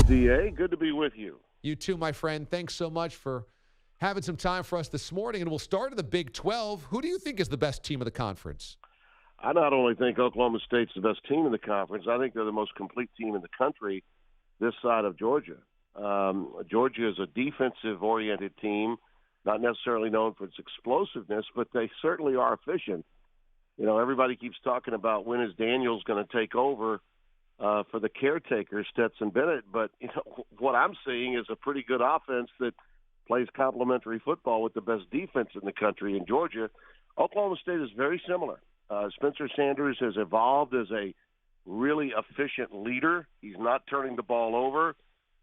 D.A., good to be with you. You too, my friend. Thanks so much for having some time for us this morning. And we'll start in the Big 12. Who do you think is the best team of the conference? I not only think Oklahoma State's the best team in the conference, I think they're the most complete team in the country this side of Georgia. Georgia is a defensive-oriented team, not necessarily known for its explosiveness, but they certainly are efficient. You know, everybody keeps talking about when is Daniels going to take over for the caretaker, Stetson Bennett. But, you know, what I'm seeing is a pretty good offense that plays complementary football with the best defense in the country in Georgia. Oklahoma State is very similar. Spencer Sanders has evolved as a really efficient leader. He's not turning the ball over,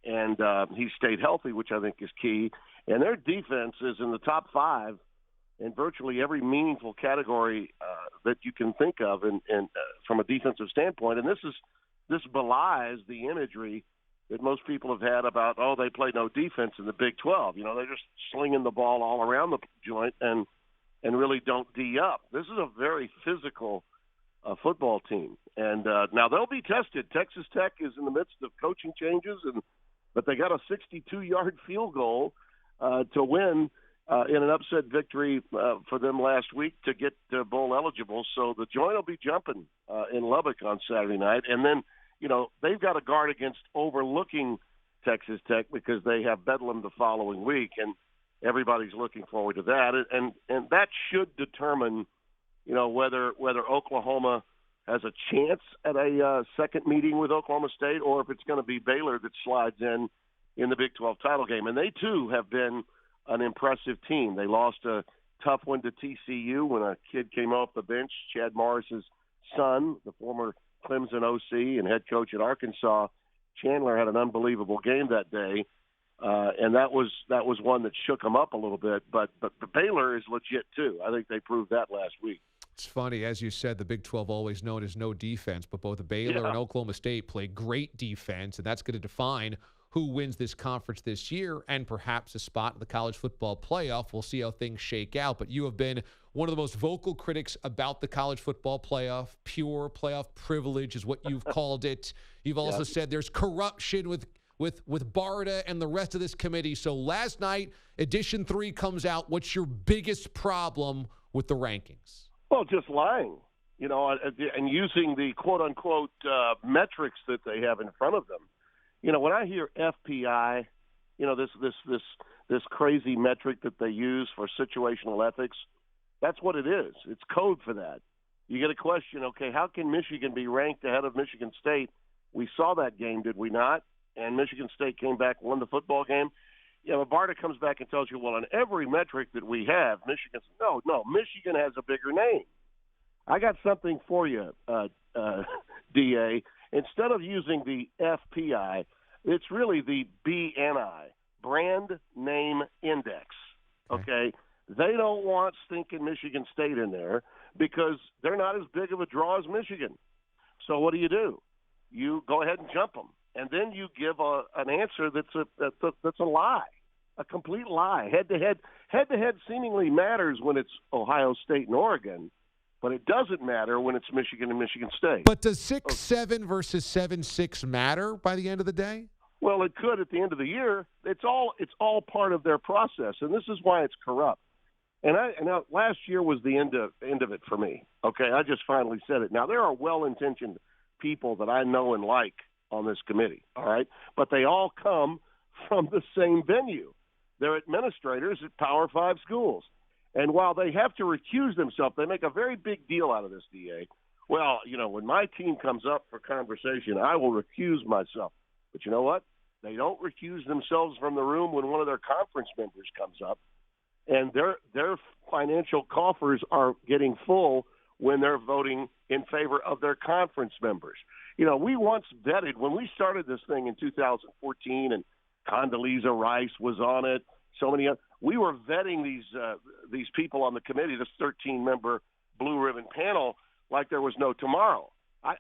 and he stayed healthy, which I think is key. And their defense is in the top 5 in virtually every meaningful category that you can think of, and from a defensive standpoint. And this belies the imagery that most people have had about, oh, they play no defense in the Big 12. You know, they're just slinging the ball all around the joint and really don't D up. This is a very physical football team. And now they'll be tested. Texas Tech is in the midst of coaching changes, but they got a 62-yard field goal to win in an upset victory for them last week to get bowl eligible. So the joint will be jumping in Lubbock on Saturday night. And then, you know, they've got a guard against overlooking Texas Tech because they have Bedlam the following week, and everybody's looking forward to that. And that should determine, you know, whether Oklahoma has a chance at a second meeting with Oklahoma State, or if it's going to be Baylor that slides in the Big 12 title game. And they, too, have been an impressive team. They lost a tough one to TCU when a kid came off the bench, Chad Morris's son, the former Clemson OC and head coach at Arkansas. Chandler had an unbelievable game that day, and that was one that shook him up a little bit. But Baylor is legit, too. I think they proved that last week. It's funny, as you said, the Big 12 always known as no defense, but both Baylor and Oklahoma State play great defense, and that's going to define who wins this conference this year and perhaps a spot in the college football playoff. We'll see how things shake out. But you have been one of the most vocal critics about the college football playoff. Pure playoff privilege is what you've called it. You've also said there's corruption with Brando and the rest of this committee. So last night, Edition 3 comes out. What's your biggest problem with the rankings? Well, just lying, you know, and using the quote-unquote metrics that they have in front of them. You know, when I hear FPI, you know, this crazy metric that they use for situational ethics, that's what it is. It's code for that. You get a question, okay, how can Michigan be ranked ahead of Michigan State? We saw that game, did we not? And Michigan State came back, won the football game. You know, Brando comes back and tells you, well, on every metric that we have, Michigan's no, Michigan has a bigger name. I got something for you, DA. Instead of using the FPI, it's really the BNI, Brand Name Index, okay? They don't want stinking Michigan State in there because they're not as big of a draw as Michigan. So what do? You go ahead and jump them, and then you give an answer that's a lie, a complete lie. Head-to-head seemingly matters when it's Ohio State and Oregon, but it doesn't matter when it's Michigan and Michigan State. But does 6-7 versus 7-6 matter by the end of the day? Well, it could at the end of the year. It's all part of their process, and this is why it's corrupt. And last year was the end of it for me. Okay, I just finally said it. Now there are well-intentioned people that I know and like on this committee. All right, but they all come from the same venue. They're administrators at Power 5 schools. And while they have to recuse themselves, they make a very big deal out of this, DA. Well, you know, when my team comes up for conversation, I will recuse myself. But you know what? They don't recuse themselves from the room when one of their conference members comes up. And their financial coffers are getting full when they're voting in favor of their conference members. You know, we once vetted, when we started this thing in 2014 and Condoleezza Rice was on it, so many others, we were vetting these people on the committee, this 13-member blue ribbon panel, like there was no tomorrow.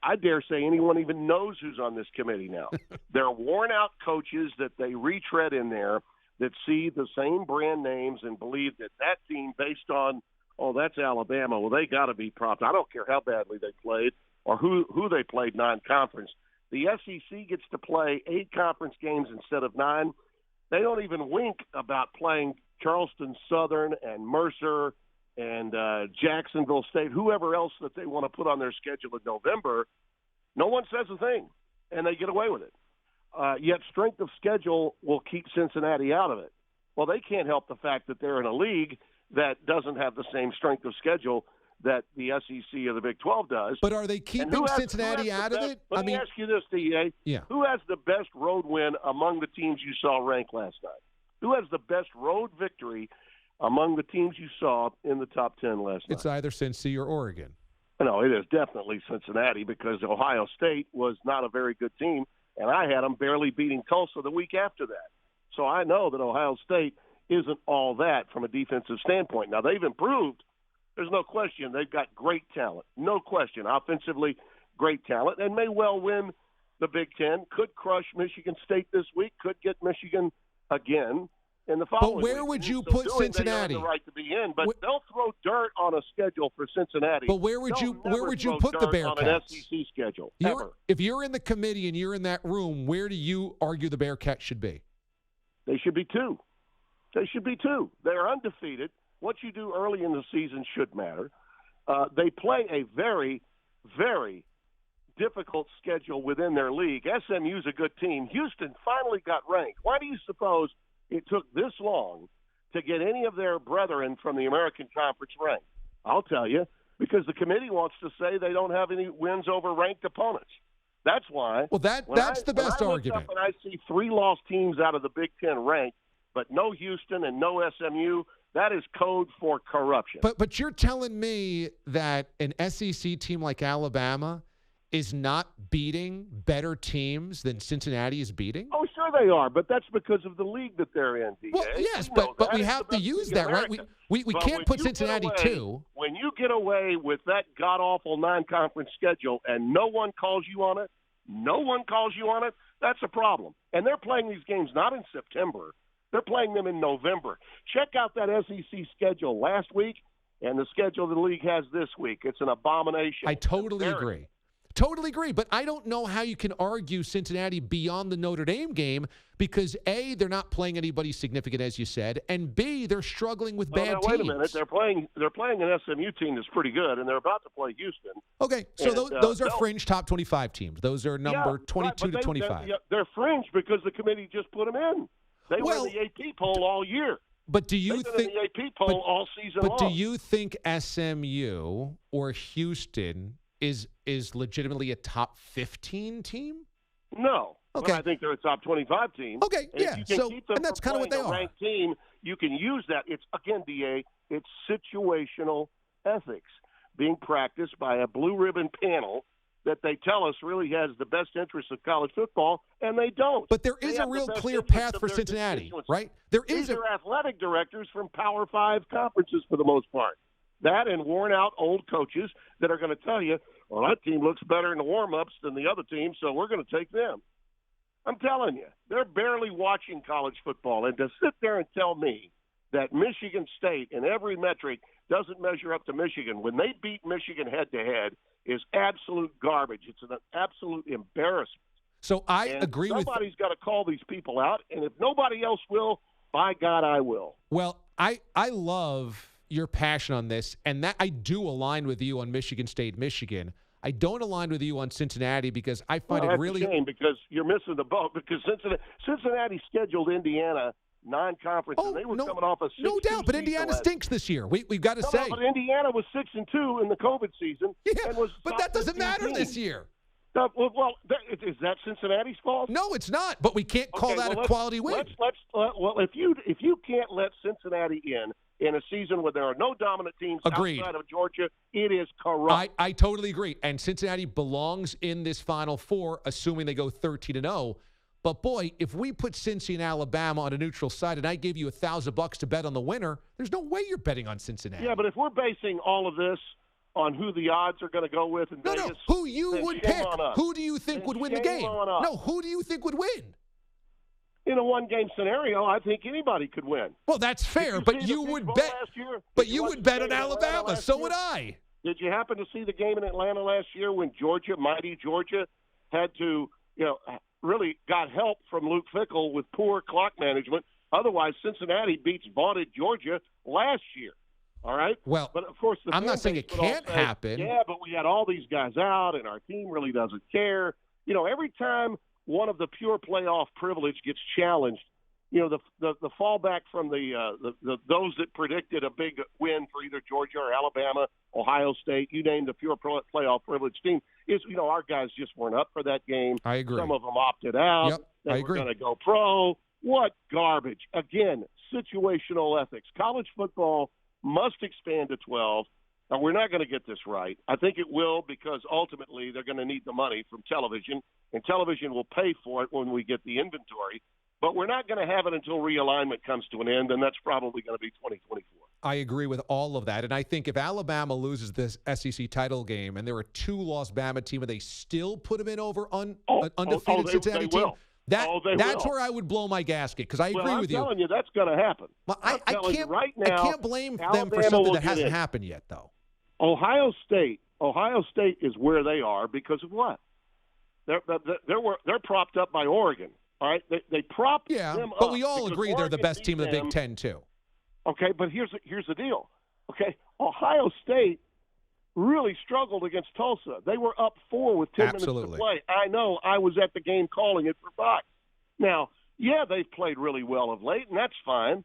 I dare say anyone even knows who's on this committee now. They're worn-out coaches that they retread in there that see the same brand names and believe that team, based on, oh, that's Alabama, well, they got to be propped. I don't care how badly they played or who they played non-conference. The SEC gets to play 8 conference games instead of 9. They don't even wink about playing Charleston Southern and Mercer and Jacksonville State, whoever else that they want to put on their schedule in November. No one says a thing, and they get away with it. Yet strength of schedule will keep Cincinnati out of it. Well, they can't help the fact that they're in a league that doesn't have the same strength of schedule that the SEC or the Big 12 does. But are they keeping Cincinnati out of it? Let me ask you this, DA. Yeah. Who has the best road win among the teams you saw ranked last night? Who has the best road victory among the teams you saw in the top 10 last night? It's either Cincy or Oregon. No, it is definitely Cincinnati because Ohio State was not a very good team, and I had them barely beating Tulsa the week after that. So I know that Ohio State isn't all that from a defensive standpoint. Now, they've improved. There's no question. They've got great talent. No question. Offensively, great talent, and may well win the Big Ten. Could crush Michigan State this week. Could get Michigan again in the following week. But where week. would you put Cincinnati? They earn the right to be in, but they'll throw dirt on a schedule for Cincinnati. But where would you put the Bearcats? On an SEC schedule. If you're in the committee and you're in that room, where do you argue the Bearcats should be? They should be 2. They should be 2. They're undefeated. What you do early in the season should matter. They play a very, very difficult schedule within their league. SMU's a good team. Houston finally got ranked. Why do you suppose it took this long to get any of their brethren from the American Conference ranked? I'll tell you, because the committee wants to say they don't have any wins over ranked opponents. That's why. Well, that's the best argument. When I see 3 lost teams out of the Big Ten ranked, but no Houston and no SMU, that is code for corruption. But you're telling me that an SEC team like Alabama is not beating better teams than Cincinnati is beating? Oh, sure they are, but that's because of the league that they're in, DA. Well, yes, but we have to use that, right? We can't put Cincinnati 2. When you get away with that god-awful non-conference schedule and no one calls you on it, that's a problem. And they're playing these games not in September. They're playing them in November. Check out that SEC schedule last week and the schedule the league has this week. It's an abomination. I totally agree. Totally agree. But I don't know how you can argue Cincinnati beyond the Notre Dame game because, A, they're not playing anybody significant, as you said, and, B, they're struggling with bad teams. Wait a minute. They're playing an SMU team that's pretty good, and they're about to play Houston. Okay, so those are fringe top 25 teams. Those are number 22 to 25. They're fringe because the committee just put them in. They were in the AP poll all year. But do you think in the AP poll all season long? But do you think SMU or Houston is legitimately a top 15 team? No. Okay. But I think they're a top 25 team. Okay, and yeah. And that's kind of what they are. Ranked team, you can use that. It's, again, DA, it's situational ethics being practiced by a blue ribbon panel that they tell us really has the best interests of college football, and they don't. But there is a real clear path for Cincinnati, right? These are athletic directors from Power 5 conferences for the most part. That and worn-out old coaches that are going to tell you, well, that team looks better in the warm-ups than the other team, so we're going to take them. I'm telling you, they're barely watching college football. And to sit there and tell me that Michigan State in every metric doesn't measure up to Michigan when they beat Michigan head-to-head is absolute garbage. It's an absolute embarrassment. So I agree with – somebody's got to call these people out, and if nobody else will, by God, I will. Well, I love – your passion on this, and that I do align with you on Michigan State, Michigan. I don't align with you on Cincinnati because I find it really a shame because you're missing the boat because Cincinnati scheduled Indiana non-conference and they were coming off a 6-2 no doubt, but Indiana stinks this year. We've got to say. But Indiana was 6-2 in the COVID season. Yeah, but that doesn't matter this year. Well, is that Cincinnati's fault? No, it's not. But we can't call that a quality win. Well, if you can't let Cincinnati in a season where there are no dominant teams outside of Georgia, it is corrupt. I totally agree. And Cincinnati belongs in this Final Four, assuming they go 13-0. But, boy, if we put Cincy and Alabama on a neutral side and I gave you $1,000 to bet on the winner, there's no way you're betting on Cincinnati. Yeah, but if we're basing all of this on who the odds are going to go with in Vegas, who you would pick. Who do you think would win the game? No, who do you think would win? In a one-game scenario, I think anybody could win. Well, that's fair, but you would bet. But you would bet on Alabama. So would I. Did you happen to see the game in Atlanta last year when mighty Georgia, had to really got help from Luke Fickell with poor clock management. Otherwise, Cincinnati beats vaunted Georgia last year. All right? Well, but of course, I'm not saying it can't happen. Yeah, but we had all these guys out, and our team really doesn't care. Every time one of the pure playoff privilege gets challenged, the fallback from those that predicted a big win for either Georgia or Alabama, Ohio State, you name the pure playoff privilege team, is our guys just weren't up for that game. I agree. Some of them opted out. Yep, they were going to go pro. What garbage. Again, situational ethics. College football must expand to 12. Now, we're not going to get this right. I think it will, because ultimately they're going to need the money from television, and television will pay for it when we get the inventory. But we're not going to have it until realignment comes to an end, and that's probably going to be 2024. I agree with all of that. And I think if Alabama loses this SEC title game and they're a 2-loss Bama team and they still put them in over undefeated Cincinnati team, that's where I would blow my gasket, because I agree with you. I'm telling you, that's going to happen. Well, I can't blame them for something that hasn't happened yet, though. Ohio State is where they are because of what? They're propped up by Oregon. All right, they propped them up. But we all agree they're the best team in the Big Ten, too. Okay, but here's the deal. Okay, Ohio State really struggled against Tulsa. They were up 4 with 10 minutes to play. I know. I was at the game calling it for Fox. Now, they've played really well of late, and that's fine.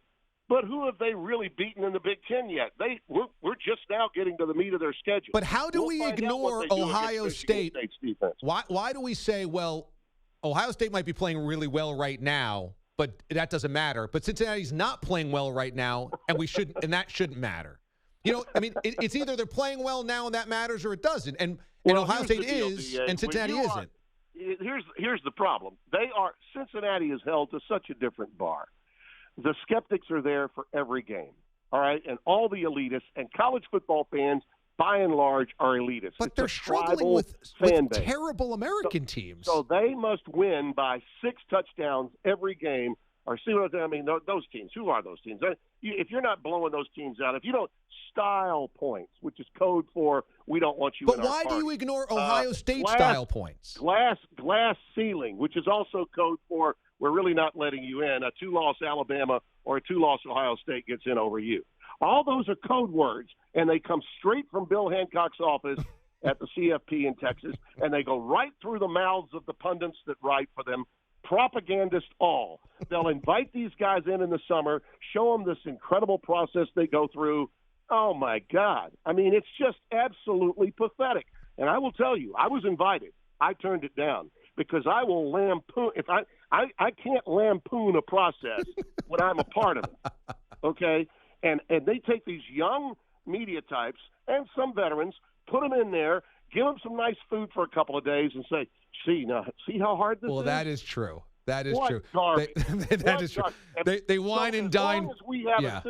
But who have they really beaten in the Big Ten yet? We're just now getting to the meat of their schedule. But how do we ignore Ohio State? Why do we say, well, Ohio State might be playing really well right now, but that doesn't matter. But Cincinnati's not playing well right now, and that shouldn't matter. It's either they're playing well now and that matters, or it doesn't. And Ohio State is, and Cincinnati isn't. Here's the problem. Cincinnati is held to such a different bar. The skeptics are there for every game, all right? And all the elitists and college football fans, by and large, are elitists. But they're struggling with terrible American teams. So they must win by 6 touchdowns every game. Or see what I mean? Those teams. Who are those teams? If you're not blowing those teams out, if you don't style points, which is code for we don't want you. But why do you ignore Ohio State style points? Glass ceiling, which is also code for we're really not letting you in. A 2-loss Alabama or a 2-loss Ohio State gets in over you. All those are code words, and they come straight from Bill Hancock's office at the CFP in Texas, and they go right through the mouths of the pundits that write for them, propagandists all. They'll invite these guys in the summer, show them this incredible process they go through. Oh, my God. I mean, it's just absolutely pathetic. And I will tell you, I was invited. I turned it down because I will lampoon. If I can't lampoon a process when I'm a part of it, okay? And they take these young media types and some veterans, put them in there, give them some nice food for a couple of days, and say, see how hard this is? Well, that is true. That is true. That is true. They wine and dine.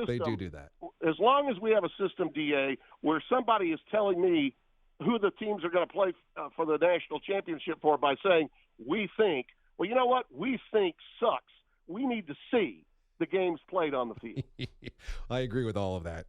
They do that. As long as we have a system, DA, where somebody is telling me who the teams are going to play for the national championship for by saying, we think, well, you know what? We think sucks. We need to see the games played on the field. I agree with all of that.